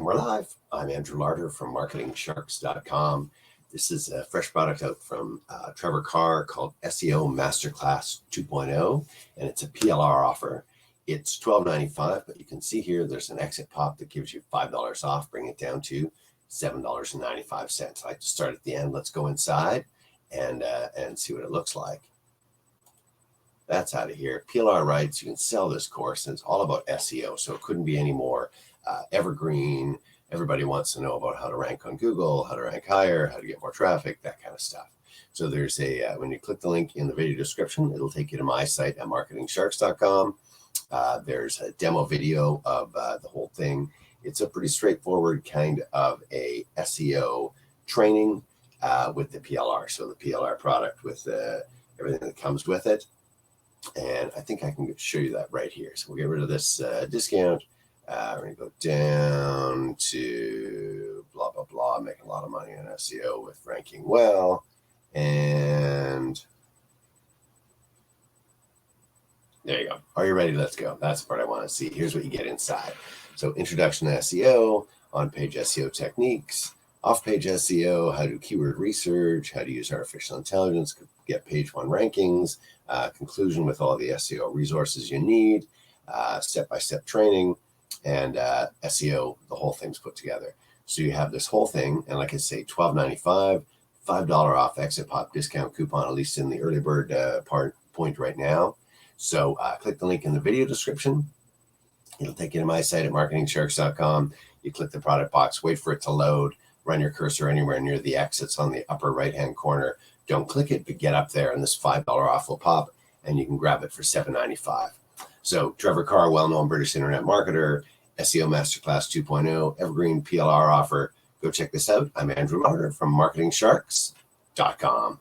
And we're live. I'm Andrew Larder from marketingsharks.com. This is a fresh product out from Trevor Carr called SEO MasterClass 2.0, and it's a PLR offer. It's $12.95, but you can see here there's an exit pop that gives you $5 off, bring it down to $7.95. I like to start at the end. Let's go inside and see what it looks like. That's out of here. PLR writes, you can sell this course, and it's all about SEO, so it couldn't be any more evergreen. Everybody wants to know about how to rank on Google, how to rank higher, how to get more traffic, that kind of stuff. So there's a, when you click the link in the video description, it'll take you to my site at marketingsharks.com. There's a demo video of the whole thing. It's a pretty straightforward kind of a SEO training with the PLR. So the PLR product with everything that comes with it. And I think I can show you that right here. So we'll get rid of this discount. We're going to go down to blah, blah, blah, making a lot of money on SEO with ranking well. And there you go. Are you ready? Let's go. That's the part I want to see. Here's what you get inside. So introduction to SEO, on-page SEO techniques, off-page SEO, how to do keyword research, how to use artificial intelligence, get page one rankings, conclusion with all the SEO resources you need, step-by-step training, and SEO, the whole thing's put together. So you have this whole thing, and like I say, $12.95, $5 off exit pop discount coupon, at least in the early bird point right now. So click the link in the video description. It'll take you to my site at marketingsharks.com. You click the product box, wait for it to load, run your cursor anywhere near the X. It's on the upper right-hand corner. Don't click it, but get up there, and this $5 off will pop, and you can grab it for $7.95. So Trevor Carr, well-known British internet marketer, SEO MasterClass 2.0, evergreen PLR offer. Go check this out. I'm Andrew Larder from marketingsharks.com.